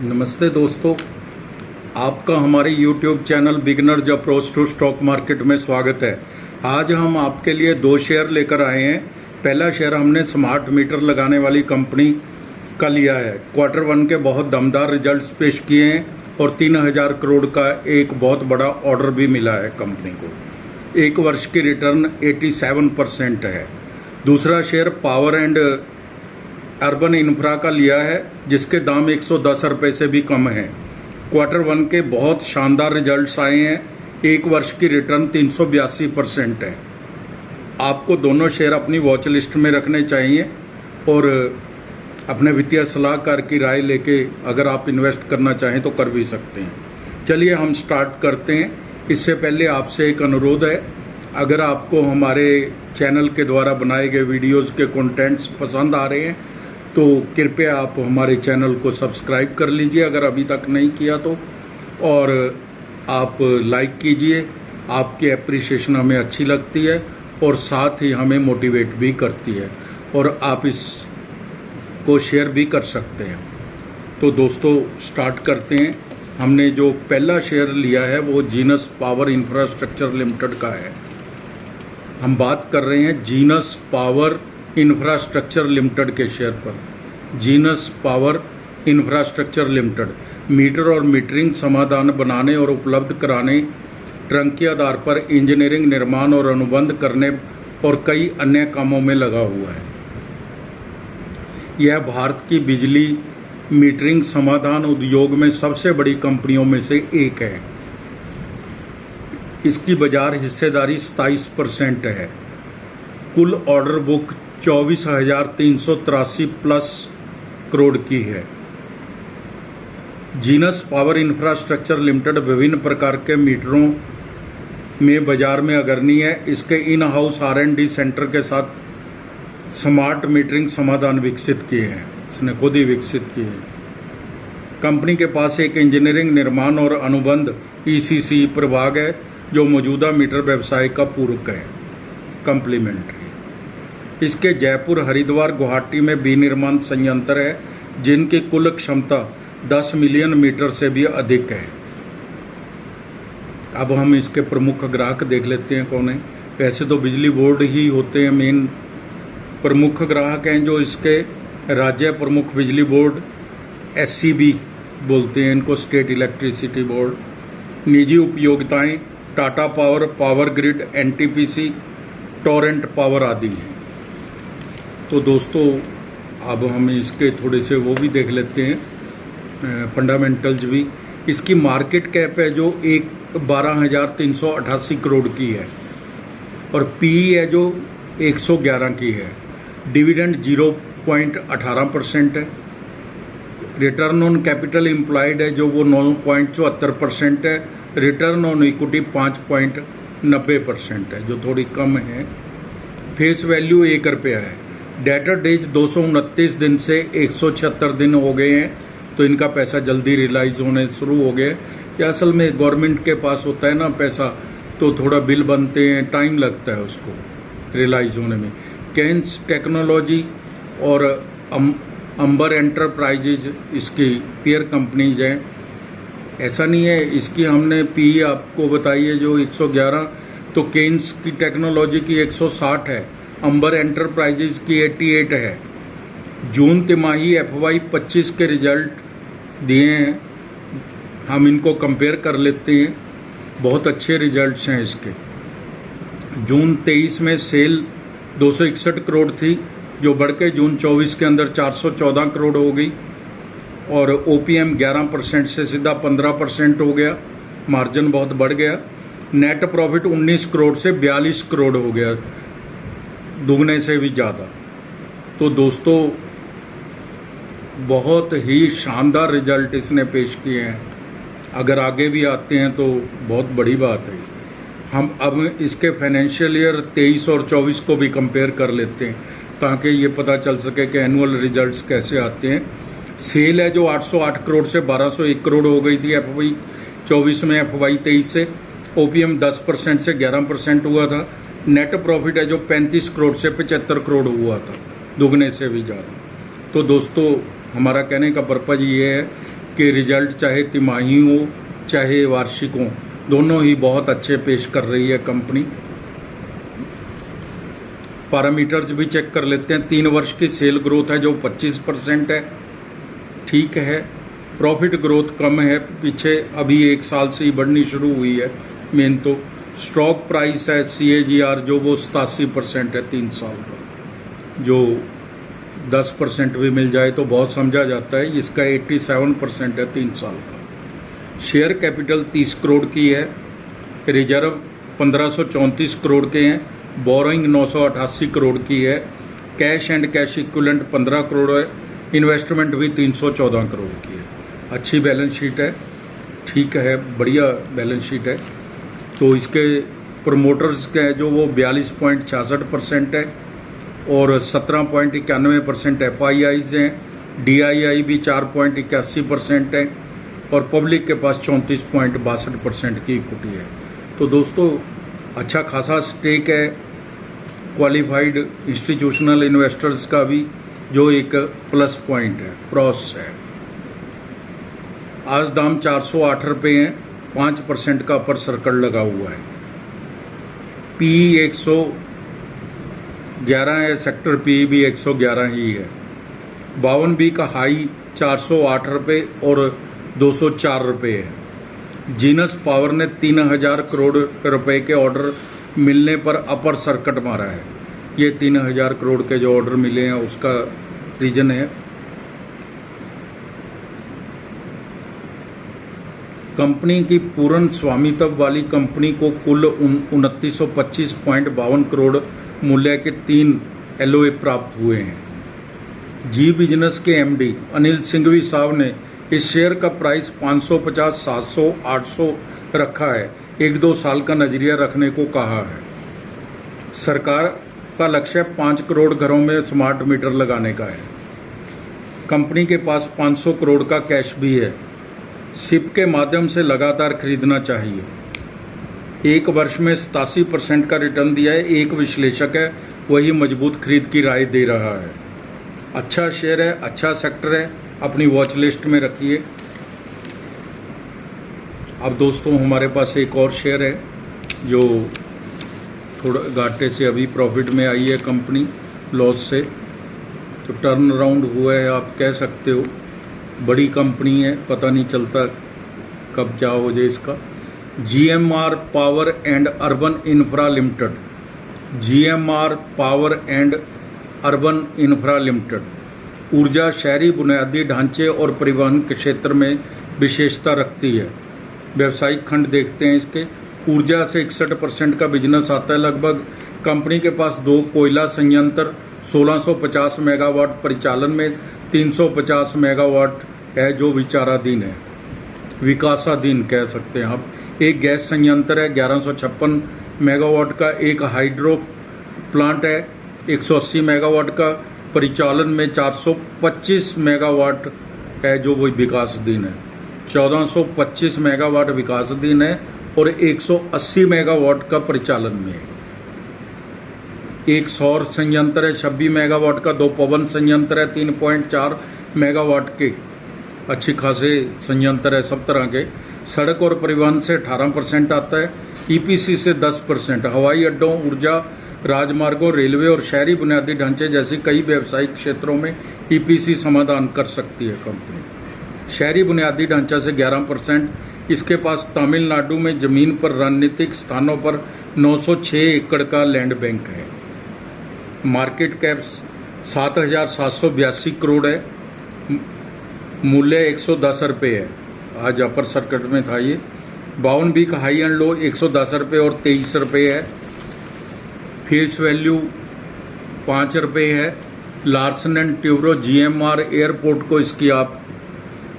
नमस्ते दोस्तों, आपका हमारे YouTube channel beginners approach to stock market में स्वागत है। आज हम आपके लिए दो शेयर लेकर आए हैं। पहला शेयर हमने स्मार्ट मीटर लगाने वाली कंपनी का लिया है। क्वार्टर वन के बहुत दमदार रिजल्ट्स पेश किए हैं और 3000 करोड़ का एक बहुत बड़ा ऑर्डर भी मिला है कंपनी को। एक वर्ष की रिटर्न 87% है। दूसरा share power and urban infra का लिया है, जिसके दाम 110 रुपये से भी कम है। क्वार्टर वन के बहुत शानदार रिजल्ट्स आए हैं। एक वर्ष की रिटर्न 382% है। आपको दोनों शेयर अपनी वॉच लिस्ट में रखने चाहिए और अपने वित्तीय सलाहकार की राय लेके अगर आप इन्वेस्ट करना चाहें तो कर भी सकते हैं। चलिए हम स्टार्ट करते हैं। इससे पहले आपसे एक अनुरोध है, अगर आपको हमारे चैनल के द्वारा बनाए गए वीडियोज़ के कंटेंट्स पसंद आ रहे हैं तो कृपया आप हमारे चैनल को सब्सक्राइब कर लीजिए अगर अभी तक नहीं किया तो, और आप लाइक कीजिए। आपकी एप्रिसिएशन हमें अच्छी लगती है और साथ ही हमें मोटिवेट भी करती है, और आप इसको शेयर भी कर सकते हैं। तो दोस्तों स्टार्ट करते हैं। हमने जो पहला शेयर लिया है वो जीनस पावर इंफ्रास्ट्रक्चर लिमिटेड का है। हम बात कर रहे हैं जीनस पावर इंफ्रास्ट्रक्चर लिमिटेड के शेयर पर। Genus Power Infrastructure Limited meter और मीटरिंग समाधान बनाने और उपलब्ध कराने, ट्रंकी आधार पर इंजीनियरिंग, निर्माण और अनुबंध करने और कई अन्य कामों में लगा हुआ है। यह भारत की बिजली मीटरिंग समाधान उद्योग में सबसे बड़ी कंपनियों में से एक है। इसकी बाजार हिस्सेदारी 27% है। कुल ऑर्डर बुक 24,383 प्लस करोड़ की है। जीनस पावर इंफ्रास्ट्रक्चर लिमिटेड विभिन्न प्रकार के मीटरों में बाजार में अग्रणी है। इसके इन हाउस R&D सेंटर के साथ स्मार्ट मीटरिंग समाधान विकसित किए हैं। इसने खुद ही विकसित किए हैं। कंपनी के पास एक इंजीनियरिंग, निर्माण और अनुबंध ECC प्रभाग है जो मौजूदा मीटर व्यवसाय का पूरक है, कंप्लीमेंट्री। इसके जयपुर, हरिद्वार, गुवाहाटी में विनिर्माण संयंत्र है जिनकी कुल क्षमता 10 मिलियन मीटर से भी अधिक है। अब हम इसके प्रमुख ग्राहक देख लेते हैं कौन है। वैसे तो बिजली बोर्ड ही होते हैं मेन प्रमुख ग्राहक हैं, जो इसके राज्य प्रमुख बिजली बोर्ड SCB बोलते हैं इनको, स्टेट इलेक्ट्रिसिटी बोर्ड। निजी उपयोगिताएं Tata power, power grid, NTPC, Torrent power आदि हैं। तो दोस्तों अब हम इसके थोड़े से वो भी देख लेते हैं, फंडामेंटल्स भी। इसकी मार्केट कैप है जो 12,388 करोड़ की है और PE है जो 111 की है। डिविडेंड 0.18% है। रिटर्न ऑन कैपिटल एम्प्लॉयड है जो वो 9.74% है। रिटर्न ऑन इक्विटी 5.90% है, जो थोड़ी कम है। फेस वैल्यू 1 रुपया है। डेटर डेज 229 दिन से 176 दिन हो गए हैं, तो इनका पैसा जल्दी रियलाइज होने शुरू हो गए। या असल में गवर्नमेंट के पास होता है ना पैसा, तो थोड़ा बिल बनते हैं, टाइम लगता है उसको रियलाइज होने में। कैंस टेक्नोलॉजी और अंबर एंटरप्राइजेज इसकी पीयर कंपनीज हैं। ऐसा नहीं है, इसकी हमने PE आपको बताई है जो 111, तो केन्स की टेक्नोलॉजी की 160 है, अंबर एंटरप्राइजेज की 88 है। जून तिमाही FY 25 के रिजल्ट दिए हैं, हम इनको कंपेयर कर लेते हैं। बहुत अच्छे रिजल्ट्स हैं इसके। जून 23 में सेल 261 करोड़ थी, जो बढ़ के जून 24 के अंदर 414 करोड़ हो गई, और OPM 11% से सीधा 15% हो गया। मार्जिन बहुत बढ़ गया। नेट प्रॉफिट 19 करोड़ से 42 करोड़ हो गया, दुगने से भी ज़्यादा। तो दोस्तों बहुत ही शानदार रिजल्ट इसने पेश किए हैं। अगर आगे भी आते हैं तो बहुत बड़ी बात है। हम अब इसके फाइनेंशियल ईयर 23 और 24 को भी कंपेयर कर लेते हैं ताकि ये पता चल सके कि एनुअल रिजल्ट्स कैसे आते हैं। सेल है जो 808 करोड़ से 1201 करोड़ हो गई थी FY 24 में FY 23 से। OPM 10% से 11% हुआ था। नेट प्रॉफिट है जो 35 करोड़ से 75 करोड़ हुआ था, दुगने से भी ज़्यादा। तो दोस्तों हमारा कहने का पर्पज़ ये है के रिजल्ट चाहे तिमाही हो चाहे वार्षिक हो, दोनों ही बहुत अच्छे पेश कर रही है कंपनी। पैरामीटर्स भी चेक कर लेते हैं। 3 वर्ष की सेल ग्रोथ है जो 25% है, ठीक है। प्रॉफिट ग्रोथ कम है पीछे, अभी 1 साल से ही बढ़नी शुरू हुई है। मेन तो स्टॉक प्राइस है CAGR जो वो 87% है 3 साल का, जो 10% भी मिल जाए तो बहुत समझा जाता है। इसका 87% है 3 साल का। शेयर कैपिटल 30 करोड़ की है, रिजर्व 1534 करोड़ के हैं, बोरोइंग 988 करोड़ की है, cash and cash equivalent 15 crore है, इन्वेस्टमेंट भी 314 करोड़ की है। अच्छी बैलेंस शीट है, ठीक है, बढ़िया बैलेंस शीट है। तो इसके प्रमोटर्स के जो वो 42.66% है और 17.91% FIIs हैं, DII भी 4.81% है और पब्लिक के पास 34.62% की इक्विटी है। तो दोस्तों अच्छा खासा स्टेक है क्वालिफाइड इंस्टीट्यूशनल इन्वेस्टर्स का भी, जो एक प्लस पॉइंट है, प्रोस है। आज दाम 408 रुपये हैं, 5% का अपर सर्कल लगा हुआ है। PE 111 है, सेक्टर PE भी 111 ही है। 52B का हाई 408 रुपये और 204 रुपये है। जीनस पावर ने 3000 करोड़ रुपए के ऑर्डर मिलने पर अपर सर्किट मारा है। ये 3000 करोड़ के जो ऑर्डर मिले हैं उसका रीजन है। कंपनी की पूर्ण स्वामित्व वाली कंपनी को कुल 2925.52 करोड़ मूल्य के 3 LOA प्राप्त हुए हैं। जी बिजनेस के MD अनिल सिंघवी साहब ने इस शेयर का प्राइस 550, 700, 800 रखा है। 1-2 साल का नजरिया रखने को कहा है। सरकार का लक्ष्य 5 करोड़ घरों में स्मार्ट मीटर लगाने का है। कंपनी के पास 500 करोड़ का कैश भी है। सिप के माध्यम से लगातार खरीदना चाहिए। 1 वर्ष में 87% का रिटर्न दिया है। एक विश्लेषक है वही मजबूत खरीद की राय दे रहा है। अच्छा शेयर है, अच्छा सेक्टर है, अपनी वॉच लिस्ट में रखिए। अब दोस्तों हमारे पास एक और शेयर है जो थोड़ा घाटे से अभी प्रॉफिट में आई है कंपनी, लॉस से तो टर्न अराउंड हुआ है आप कह सकते हो। बड़ी कंपनी है, पता नहीं चलता कब क्या हो जाए इसका। GMR power and urban infra limited, GMR power and urban infra limited ऊर्जा, शहरी बुनियादी ढांचे और परिवहन के क्षेत्र में विशेषता रखती है। व्यवसायिक खंड देखते हैं इसके। ऊर्जा से 61% का बिजनेस आता है लगभग। कंपनी के पास 2 कोयला संयंत्र 1650 मेगावाट परिचालन में, 350 मेगावाट है जो विचाराधीन है, विकासाधीन कह सकते हैं आप। एक गैस संयंत्र है 1156 मेगावाट का, एक हाइड्रो प्लांट है 180 मेगावाट का, परिचालन में 425 मेगावाट है जो वो विकासाधीन है। 1425 मेगावाट विकासाधीन है और 180 मेगावाट का परिचालन में है। एक सौर संयंत्र है 26 मेगावाट का, 2 पवन संयंत्र है 3.4 मेगावाट के, अच्छी खासे संयंत्र है सब तरह के। सड़क और परिवहन से 18% आता है, EPC से 10%। हवाई अड्डों, ऊर्जा, राजमार्गों, रेलवे और शहरी बुनियादी ढांचे जैसे कई व्यावसायिक क्षेत्रों में EPC समाधान कर सकती है कंपनी। शहरी बुनियादी ढांचा से 11%। इसके पास तमिलनाडु में जमीन पर रणनीतिक स्थानों पर 906 एकड़ का लैंड बैंक है। मार्केट कैप 7,782 करोड़ है। मूल्य 110 रुपये है, आज अपर सर्किट में था ये। 52B का हाई एंड लो 110 रुपये और 23 रुपये है। फेस वैल्यू 5 रुपये है। Larsen and Toubro, GMR airport को इसकी आप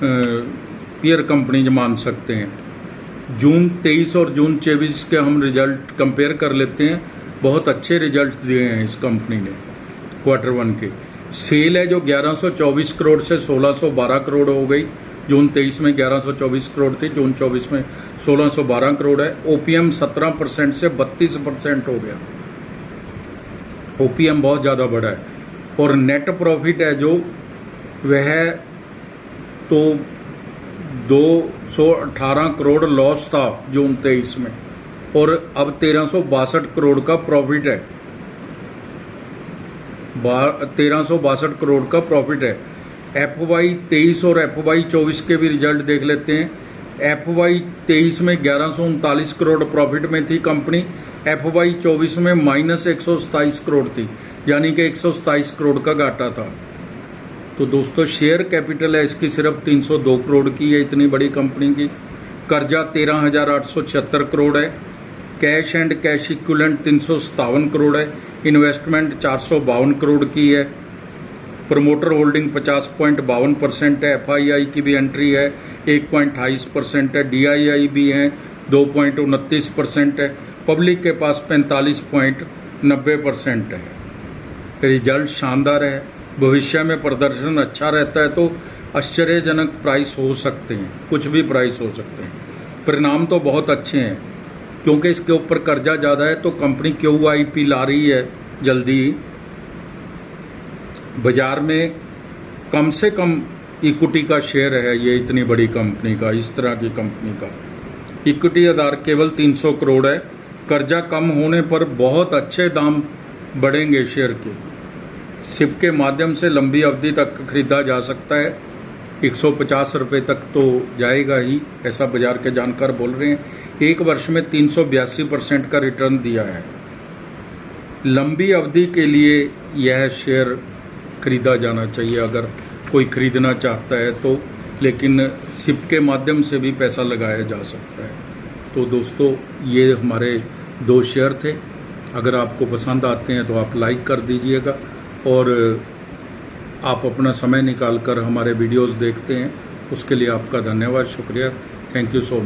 पीयर कंपनी मान सकते हैं। जून 23 और जून 24 के हम रिजल्ट कंपेयर कर लेते हैं। बहुत अच्छे रिजल्ट दिए हैं इस कंपनी ने Q1 के। सेल है जो 1124 करोड़ से 1612 करोड़ हो गई। जून 23 में 1124 करोड़ थी, जून 24 में 1612 करोड़ है। OPM 17% से 32% हो गया। OPM बहुत ज़्यादा बढ़ा है। और नेट प्रॉफिट है जो वह तो 218 करोड़ लॉस था जून 23 में, और अब 1362 करोड़ का प्रॉफिट है। 1362 करोड़ का प्रॉफिट है। FY 23 और FY 24 के भी रिजल्ट देख लेते हैं। FY 23 में 1139 करोड़ प्रॉफिट में थी कंपनी, FY 24 में -127 करोड़ थी, यानी कि 127 करोड़ का घाटा था। तो दोस्तों शेयर कैपिटल है इसकी सिर्फ 302 करोड़ की है, इतनी बड़ी कंपनी की। कर्जा 13,876 करोड़ है। Cash and cash equivalent 357 crore है। इन्वेस्टमेंट 452 करोड़ की है। प्रमोटर होल्डिंग 50.52% है। FII की भी एंट्री है 1.28% है। DII भी है 2.29% है। पब्लिक के पास 45.90% है। रिजल्ट शानदार है। भविष्य में प्रदर्शन अच्छा रहता है तो आश्चर्यजनक प्राइस हो सकते हैं, कुछ भी प्राइस हो सकते हैं। परिणाम तो बहुत अच्छे हैं क्योंकि इसके ऊपर कर्जा ज़्यादा है, तो कंपनी QIP ला रही है जल्दी ही। बाजार में कम से कम इक्विटी का शेयर है ये इतनी बड़ी कंपनी का, इस तरह की कंपनी का। इक्विटी आधार केवल 300 करोड़ है। कर्जा कम होने पर बहुत अच्छे दाम बढ़ेंगे शेयर के। सिप के माध्यम से लंबी अवधि तक खरीदा जा सकता है, 150 रुपये तक तो जाएगा ही, ऐसा बाजार के जानकार बोल रहे हैं। एक वर्ष में 382% का रिटर्न दिया है। लंबी अवधि के लिए यह शेयर खरीदा जाना चाहिए अगर कोई खरीदना चाहता है तो, लेकिन सिप के माध्यम से भी पैसा लगाया जा सकता है। तो दोस्तों ये हमारे 2 शेयर थे। अगर आपको पसंद आते हैं तो आप लाइक कर दीजिएगा, और आप अपना समय निकाल कर हमारे वीडियोस देखते हैं, उसके लिए आपका धन्यवाद, शुक्रिया। Thank you so much.